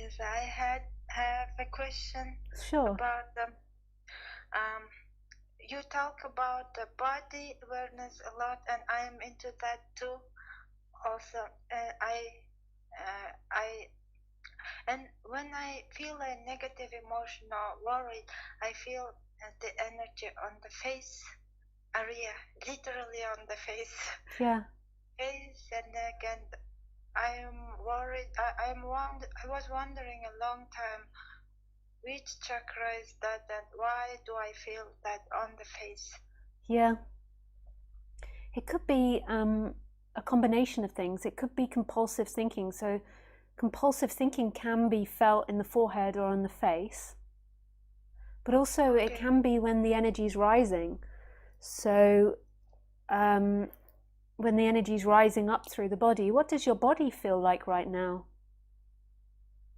Yes, I have a question Sure. about you talk about the body awareness a lot, and I'm into that too. Also, I and when I feel a negative emotion or worried, I feel the energy on the face area, literally on the face. Yeah. Face and neck, and I'm worried. I was wondering a long time which chakra is that, and why do I feel that on the face? Yeah. It could be a combination of things. It could be compulsive thinking. So compulsive thinking can be felt in the forehead or on the face, but also it can be when the energy is rising. So when the energy is rising up through the body, what does your body feel like right now?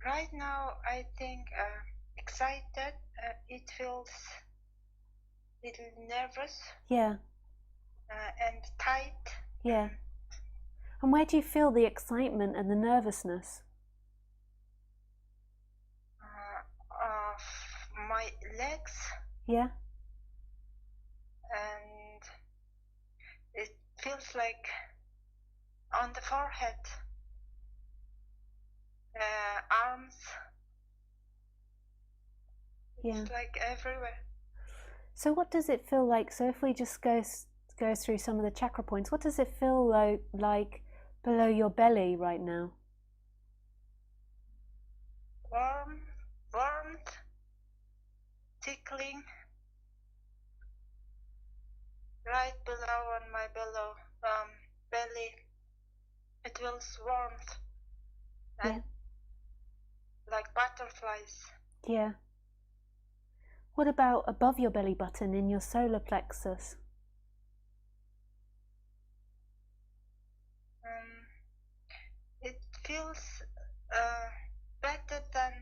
Right now, I think excited. It feels a little nervous. Yeah. And tight. Yeah. And where do you feel the excitement and the nervousness? My legs. Yeah. And it feels like on the forehead. Arms. Yeah. It's like everywhere. So what does it feel like? So if we just go through some of the chakra points, what does it feel like below your belly right now? Warmth, tickling, right below on my belly. It feels warmth, and like butterflies. Yeah. What about above your belly button in your solar plexus? It feels better than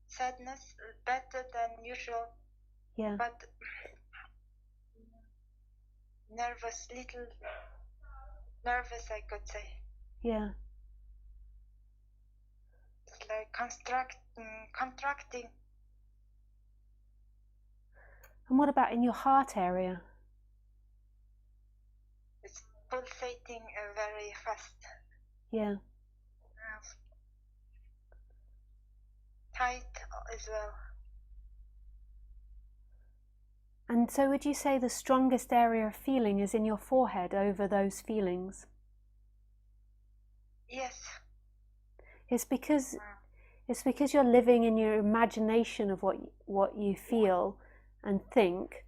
sadness, better than usual. Yeah. But nervous, little nervous, I could say. Yeah. It's like contracting. And what about in your heart area? It's pulsating very fast. Yeah. Tight as well. And so would you say the strongest area of feeling is in your forehead over those feelings? Yes. It's because you're living in your imagination of what you feel and think,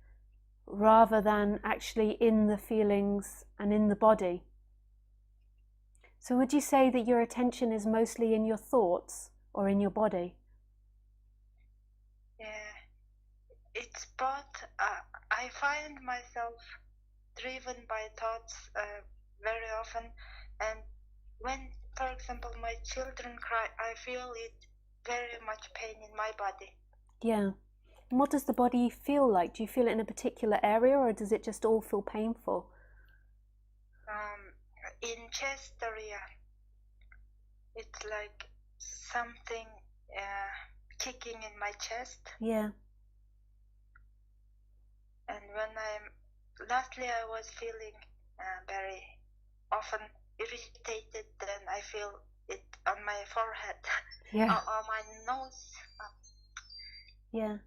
rather than actually in the feelings and in the body. So would you say that your attention is mostly in your thoughts or in your body? Yeah, it's both. I find myself driven by thoughts very often, and when, for example, my children cry, I feel it very much pain in my body. Yeah. And what does the body feel like? Do you feel it in a particular area, or does it just all feel painful? In chest area, it's like something kicking in my chest. Yeah. And when lastly I was feeling very often irritated, then I feel it on my forehead. Yeah. on my nose. Yeah.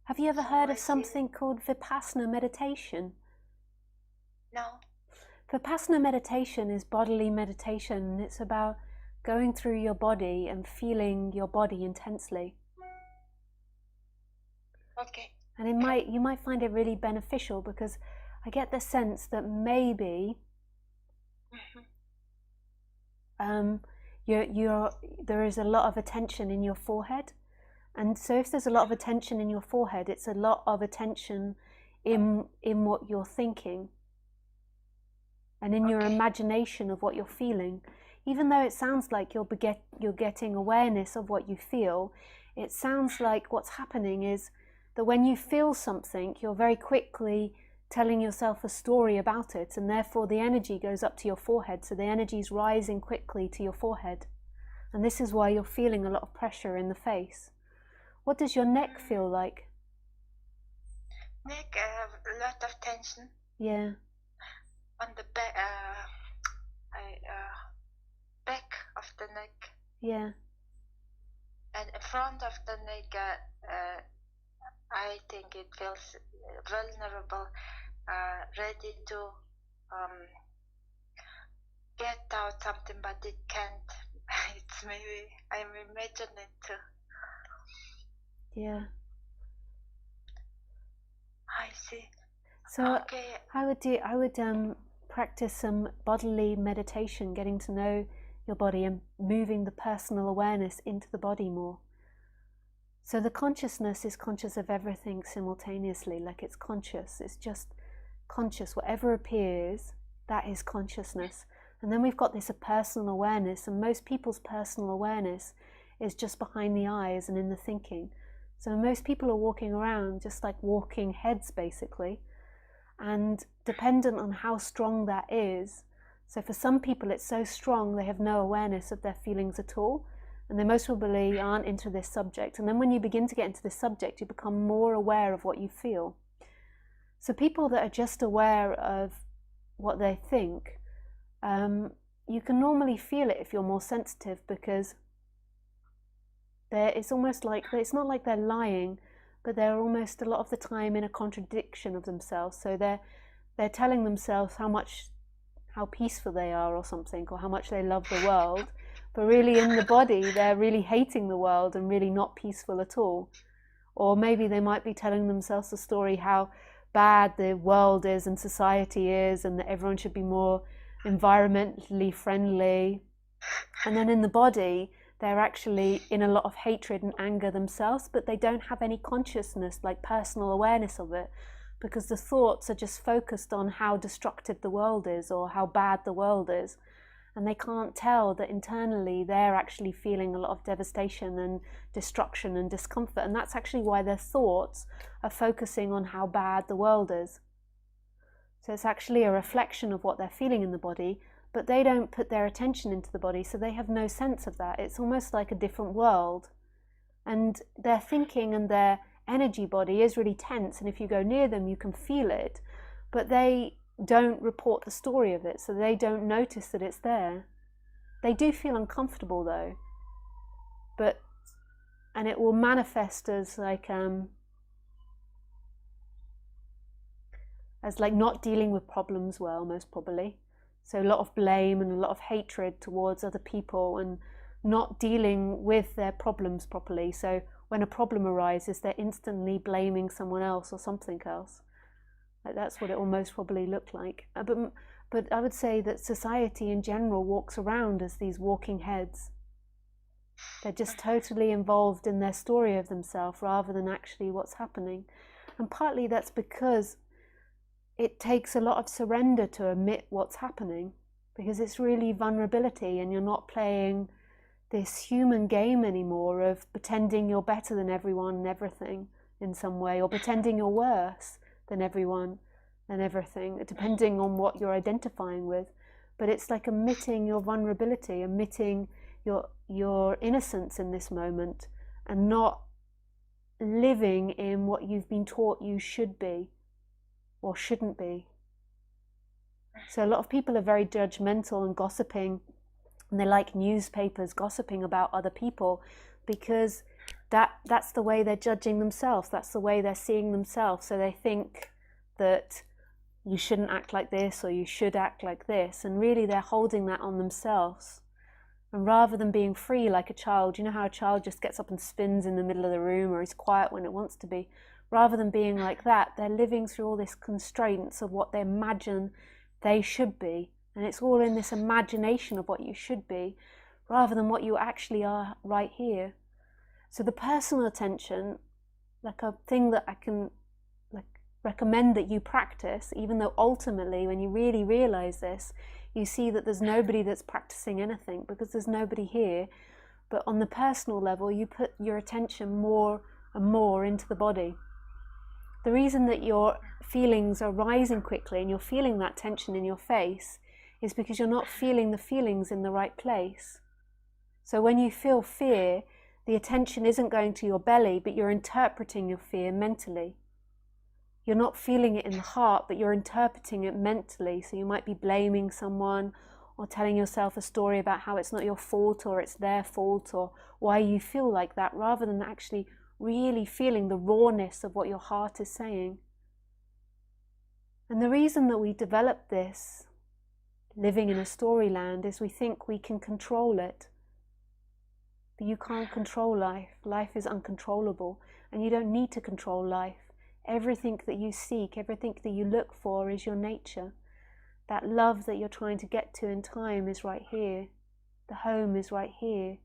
Have you ever heard of something called Vipassana meditation? No. Vipassana meditation is bodily meditation, and it's about going through your body and feeling your body intensely. Okay. And you might find it really beneficial, because I get the sense that maybe there is a lot of attention in your forehead. And so if there's a lot of attention in your forehead, it's a lot of attention in what you're thinking and in your imagination of what you're feeling. Even though it sounds like you're getting awareness of what you feel, it sounds like what's happening is that when you feel something, you're very quickly telling yourself a story about it, and therefore the energy goes up to your forehead, so the energy is rising quickly to your forehead, and this is why you're feeling a lot of pressure in the face. What does your neck feel like? Neck, a lot of tension. Yeah. On the back, back of the neck. Yeah. And in front of the neck, I think it feels vulnerable, ready to get out something, but it can't. It's maybe I'm imagining too. Yeah. I see. So okay. I would practice some bodily meditation, getting to know your body and moving the personal awareness into the body more. So the consciousness is conscious of everything simultaneously, like it's conscious. It's just conscious. Whatever appears, that is consciousness. And then we've got this personal awareness, and most people's personal awareness is just behind the eyes and in the thinking. So most people are walking around just like walking heads, basically. And dependent on how strong that is, so for some people it's so strong they have no awareness of their feelings at all, and they most probably aren't into this subject. And then when you begin to get into this subject, you become more aware of what you feel. So people that are just aware of what they think, you can normally feel it if you're more sensitive, because it's almost like, it's not like they're lying, but they're almost a lot of the time in a contradiction of themselves. So they're telling themselves how peaceful they are or something, or how much they love the world, but really in the body they're really hating the world and really not peaceful at all. Or maybe they might be telling themselves a story how bad the world is and society is, and that everyone should be more environmentally friendly. And then in the body they're actually in a lot of hatred and anger themselves, but they don't have any consciousness, like personal awareness of it, because the thoughts are just focused on how destructive the world is or how bad the world is. And they can't tell that internally they're actually feeling a lot of devastation and destruction and discomfort. And that's actually why their thoughts are focusing on how bad the world is. So it's actually a reflection of what they're feeling in the body, but they don't put their attention into the body, so they have no sense of that. It's almost like a different world. And their thinking and their energy body is really tense, and if you go near them you can feel it, but they don't report the story of it, so they don't notice that it's there. They do feel uncomfortable though, and it will manifest as like not dealing with problems well, most probably. So a lot of blame and a lot of hatred towards other people, and not dealing with their problems properly. So when a problem arises, they're instantly blaming someone else or something else. Like that's what it will most probably look like. But I would say that society in general walks around as these walking heads. They're just totally involved in their story of themselves rather than actually what's happening. And partly that's because it takes a lot of surrender to admit what's happening, because it's really vulnerability, and you're not playing this human game anymore of pretending you're better than everyone and everything in some way, or pretending you're worse than everyone and everything, depending on what you're identifying with. But it's like admitting your vulnerability, admitting your innocence in this moment, and not living in what you've been taught you should be or shouldn't be. So a lot of people are very judgmental and gossiping, and they like newspapers gossiping about other people, because that's the way they're judging themselves, that's the way they're seeing themselves. So they think that you shouldn't act like this or you should act like this, and really they're holding that on themselves. And rather than being free like a child, you know how a child just gets up and spins in the middle of the room or is quiet when it wants to be, rather than being like that, they're living through all these constraints of what they imagine they should be. And it's all in this imagination of what you should be, rather than what you actually are right here. So the personal attention, like a thing that I can recommend that you practice, even though ultimately when you really realize this, you see that there's nobody that's practicing anything, because there's nobody here. But on the personal level, you put your attention more and more into the body. The reason that your feelings are rising quickly and you're feeling that tension in your face is because you're not feeling the feelings in the right place. So when you feel fear, the attention isn't going to your belly, but you're interpreting your fear mentally. You're not feeling it in the heart, but you're interpreting it mentally. So you might be blaming someone or telling yourself a story about how it's not your fault or it's their fault or why you feel like that, rather than actually really feeling the rawness of what your heart is saying. And the reason that we develop this, living in a storyland, is we think we can control it. But you can't control life. Life is uncontrollable, and you don't need to control life. Everything that you seek, everything that you look for is your nature. That love that you're trying to get to in time is right here. The home is right here.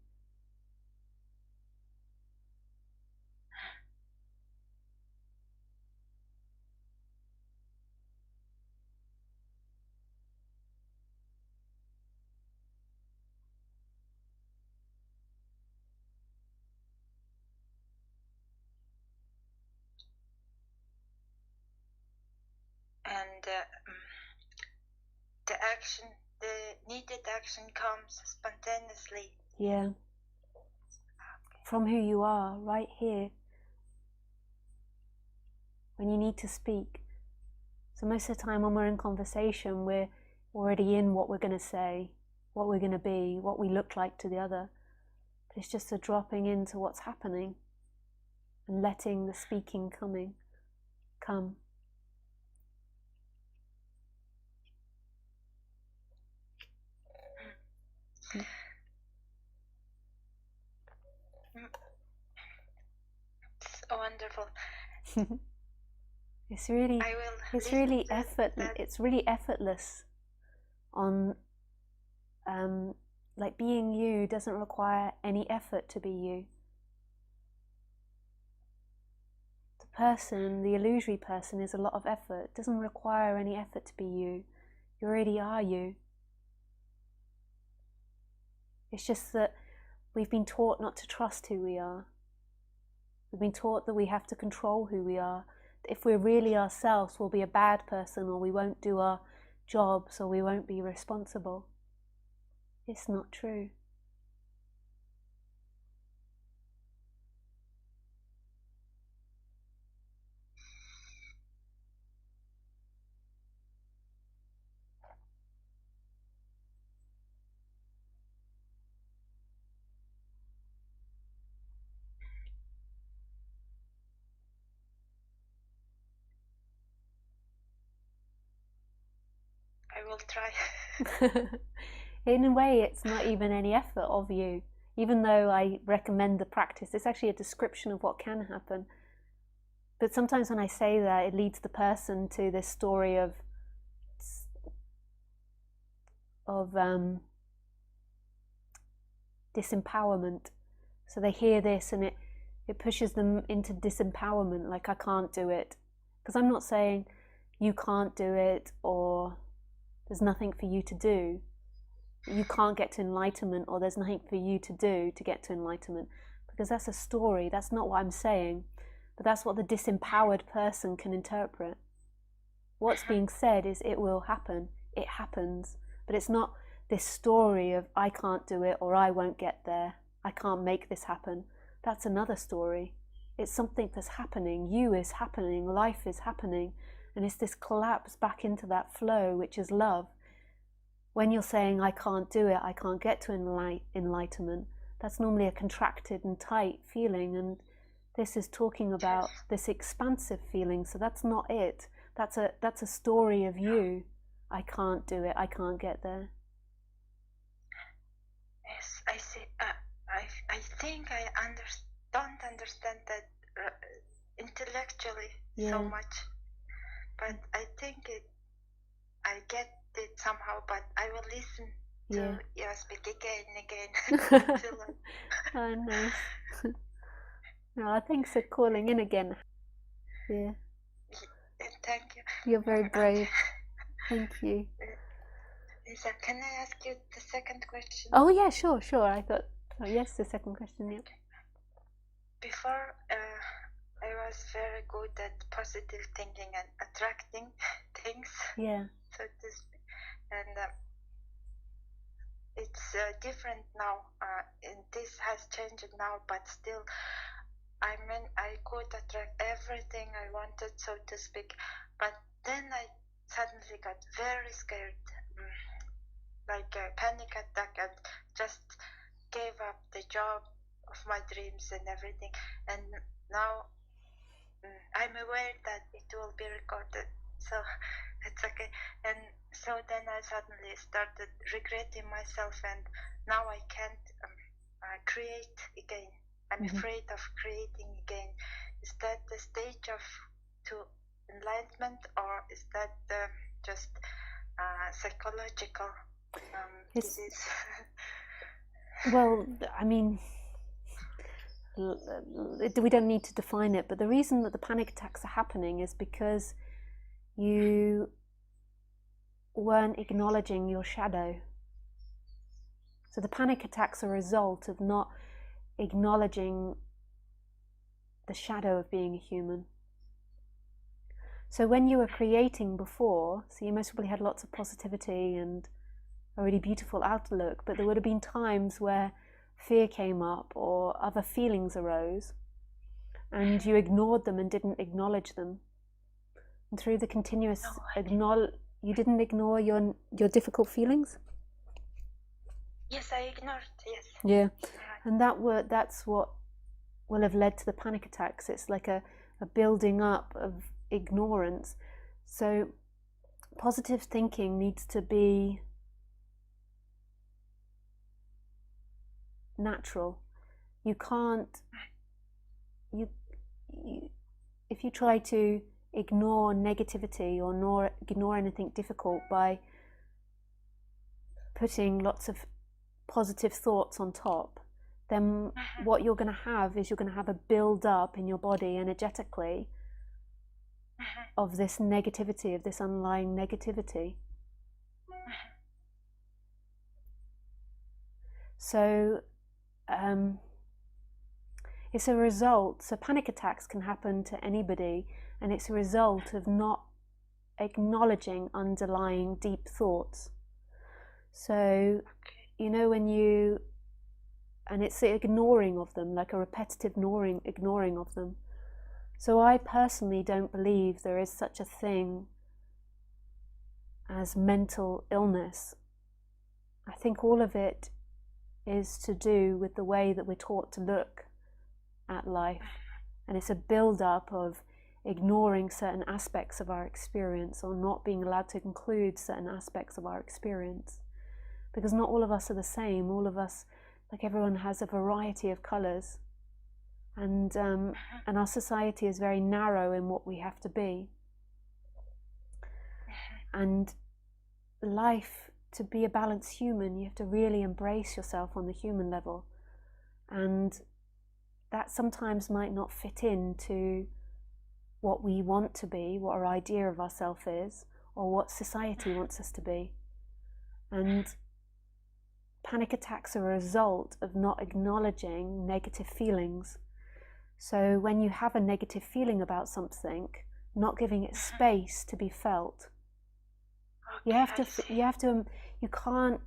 And the needed action comes spontaneously. Yeah. From who you are, right here. When you need to speak. So most of the time when we're in conversation, we're already in what we're going to say, what we're going to be, what we look like to the other. But it's just a dropping into what's happening and letting the speaking come. It's wonderful. It's really effortless. On like being you doesn't require any effort to be you. The illusory person, is a lot of effort. It doesn't require any effort to be you. You already are you. It's just that we've been taught not to trust who we are. We've been taught that we have to control who we are. If we're really ourselves, we'll be a bad person, or we won't do our jobs, or we won't be responsible. It's not true. I will try. In a way, it's not even any effort of you. Even though I recommend the practice, it's actually a description of what can happen. But sometimes when I say that, it leads the person to this story of disempowerment. So they hear this and it pushes them into disempowerment, like I can't do it. Because I'm not saying you can't do it or there's nothing for you to do. You can't get to enlightenment, or there's nothing for you to do to get to enlightenment. Because that's a story, that's not what I'm saying. But that's what the disempowered person can interpret. What's being said is it will happen, it happens. But it's not this story of I can't do it or I won't get there, I can't make this happen. That's another story. It's something that's happening, you is happening, life is happening. And it's this collapse back into that flow, which is love. When you're saying I can't do it, I can't get to enlightenment, that's normally a contracted and tight feeling, and this is talking about this expansive feeling. So that's not it. That's a story of you. I can't do it, I can't get there. Yes, I see. I think I don't understand that intellectually so much, but I think I get it somehow. But I will listen to you speak again and again. Oh, nice. No, thanks for calling in again. Yeah. Thank you. You're very brave. Thank you. Lisa, can I ask you the second question? Oh yeah, sure. I thought, yes, the second question, yeah. Before, I was very good at positive thinking and attracting things. Yeah. So this, and it's different now. And this has changed now, but still, I mean, I could attract everything I wanted, so to speak. But then I suddenly got very scared, like a panic attack, and just gave up the job of my dreams and everything. And now I'm aware that it will be recorded, so it's okay. And so then I suddenly started regretting myself, and now I can't create again. I'm afraid of creating again. Is that the stage of to enlightenment, or is that just psychological disease? Well, I mean, we don't need to define it, but the reason that the panic attacks are happening is because you weren't acknowledging your shadow. So the panic attacks are a result of not acknowledging the shadow of being a human. So when you were creating before, so you most probably had lots of positivity and a really beautiful outlook, but there would have been times where fear came up or other feelings arose and you ignored them and didn't acknowledge them. And through the continuous you didn't ignore your difficult feelings? Yes, I ignored, yes. Yeah, and that's what will have led to the panic attacks. It's like a building up of ignorance. So positive thinking needs to be natural. You can't, if you try to ignore negativity or ignore anything difficult by putting lots of positive thoughts on top, then what you're going to have is you're going to have a build up in your body energetically of this negativity, of this underlying negativity. So it's a result, so panic attacks can happen to anybody, and it's a result of not acknowledging underlying deep thoughts. So, you know, and it's the ignoring of them, like a repetitive ignoring of them. So I personally don't believe there is such a thing as mental illness. I think all of it is to do with the way that we're taught to look at life, and it's a build-up of ignoring certain aspects of our experience or not being allowed to include certain aspects of our experience, because not all of us are the same. All of us, like everyone, has a variety of colours, and our society is very narrow in what we have to be. And life, to be a balanced human, you have to really embrace yourself on the human level, and that sometimes might not fit into what we want to be, what our idea of ourselves is, or what society wants us to be. And panic attacks are a result of not acknowledging negative feelings. So when you have a negative feeling about something, not giving it space to be felt. You can't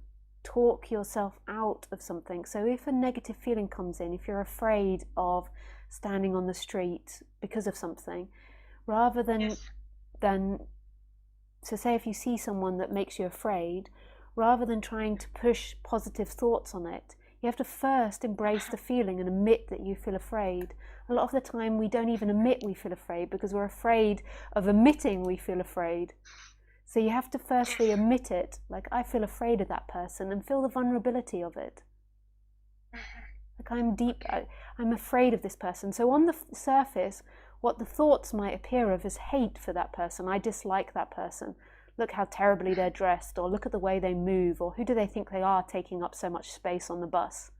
talk yourself out of something. So if a negative feeling comes in, if you're afraid of standing on the street because of something, rather than so say if you see someone that makes you afraid, rather than trying to push positive thoughts on it, you have to first embrace the feeling and admit that you feel afraid. A lot of the time we don't even admit we feel afraid because we're afraid of admitting we feel afraid. So you have to firstly admit it, like I feel afraid of that person, and feel the vulnerability of it. Like I'm afraid of this person. So on the surface, what the thoughts might appear of is hate for that person. I dislike that person. Look how terribly they're dressed, or look at the way they move, or who do they think they are taking up so much space on the bus?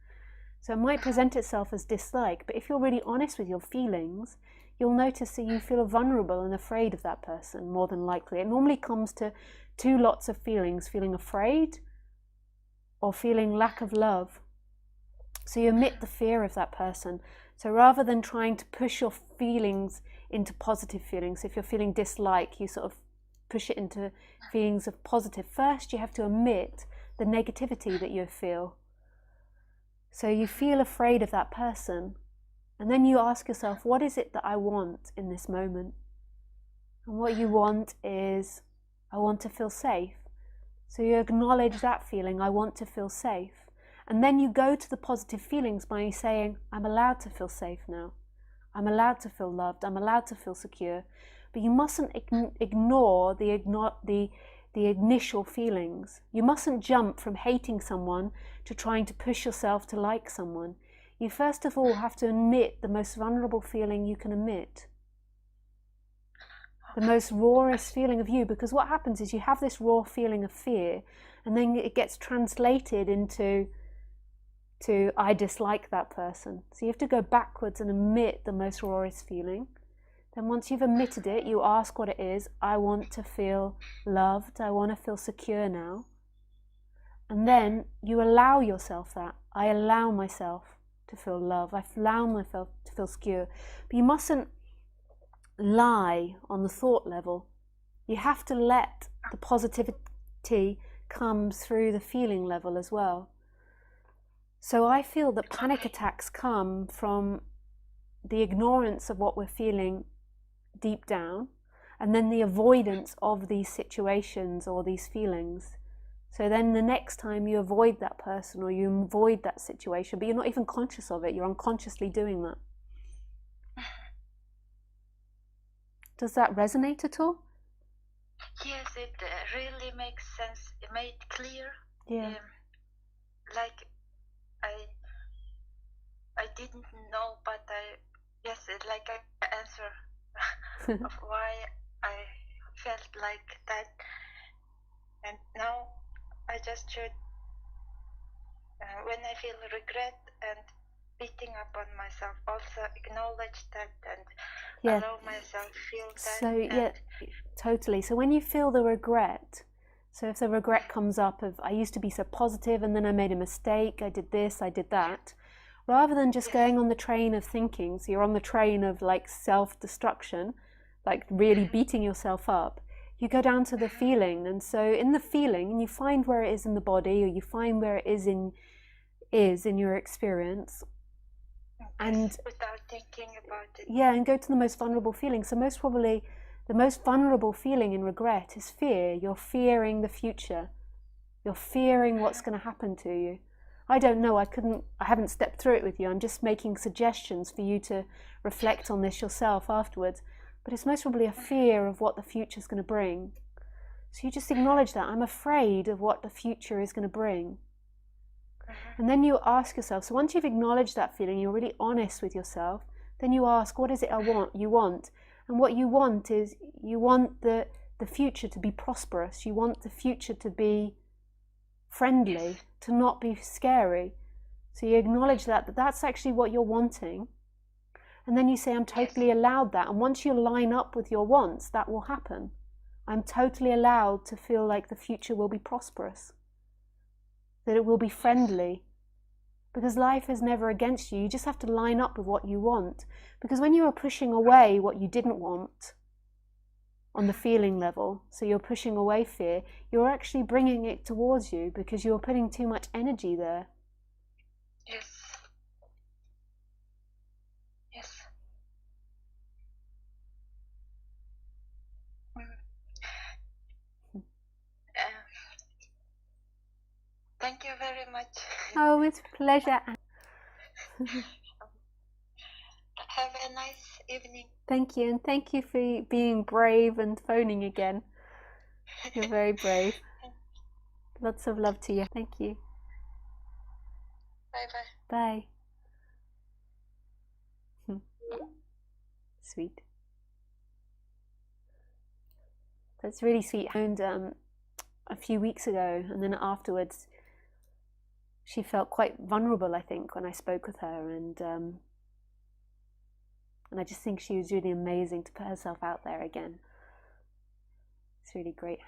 So it might present itself as dislike, but if you're really honest with your feelings, you'll notice that you feel vulnerable and afraid of that person, more than likely. It normally comes to two lots of feelings, feeling afraid or feeling lack of love. So you admit the fear of that person. So rather than trying to push your feelings into positive feelings, if you're feeling dislike, you sort of push it into feelings of positive. First, you have to admit the negativity that you feel. So you feel afraid of that person, and then you ask yourself, what is it that I want in this moment? And what you want is, I want to feel safe. So you acknowledge that feeling, I want to feel safe. And then you go to the positive feelings by saying, I'm allowed to feel safe now. I'm allowed to feel loved. I'm allowed to feel secure. But you mustn't ignore the initial feelings. You mustn't jump from hating someone to trying to push yourself to like someone. You first of all have to admit the most vulnerable feeling you can admit. The most rawest feeling of you, because what happens is you have this raw feeling of fear, and then it gets translated into I dislike that person. So you have to go backwards and admit the most rawest feeling. Then once you've admitted it, you ask what it is. I want to feel loved. I want to feel secure now. And then you allow yourself that. I allow myself to feel love. I allow myself to feel secure. But you mustn't lie on the thought level. You have to let the positivity come through the feeling level as well. So I feel that panic attacks come from the ignorance of what we're feeling deep down, and then the avoidance of these situations or these feelings. So then the next time you avoid that person or you avoid that situation, but you're not even conscious of it, you're unconsciously doing that. Does that resonate at all? Yes, it really makes sense. It made clear. Yeah. Like I didn't know, but yes, it's like an answer of why I felt like that. And now I just should, when I feel regret and beating up on myself, also acknowledge that and allow myself feel that. So yeah, totally. So when you feel the regret, so if the regret comes up of I used to be so positive and then I made a mistake, I did this, I did that, rather than just going on the train of thinking, so you're on the train of like self-destruction, like really beating yourself up, you go down to the feeling. And so in the feeling, you find where it is in the body, or you find where it is in your experience. And without thinking about it. Yeah, and go to the most vulnerable feeling. So most probably the most vulnerable feeling in regret is fear. You're fearing the future. You're fearing what's going to happen to you. I don't know, I haven't stepped through it with you. I'm just making suggestions for you to reflect on this yourself afterwards. But it's most probably a fear of what the future is going to bring. So you just acknowledge that. I'm afraid of what the future is going to bring. And then you ask yourself, so once you've acknowledged that feeling, you're really honest with yourself, then you ask, what is it you want? And what you want is, you want the future to be prosperous. You want the future to be friendly, to not be scary. So you acknowledge that that's actually what you're wanting. And then you say, I'm totally allowed that. And once you line up with your wants, that will happen. I'm totally allowed to feel like the future will be prosperous, that it will be friendly. Because life is never against you. You just have to line up with what you want. Because when you are pushing away what you didn't want on the feeling level, so you're pushing away fear, you're actually bringing it towards you because you're putting too much energy there. Yes. Yes. Thank you very much. Oh, it's a pleasure. Have a nice evening. Thank you, and thank you for being brave and phoning again. You're very brave. Lots of love to you. Thank you. Bye-bye. Bye. Sweet. That's really sweet. I phoned a few weeks ago, and then afterwards she felt quite vulnerable, I think, when I spoke with her, and I just think she was really amazing to put herself out there again. It's really great.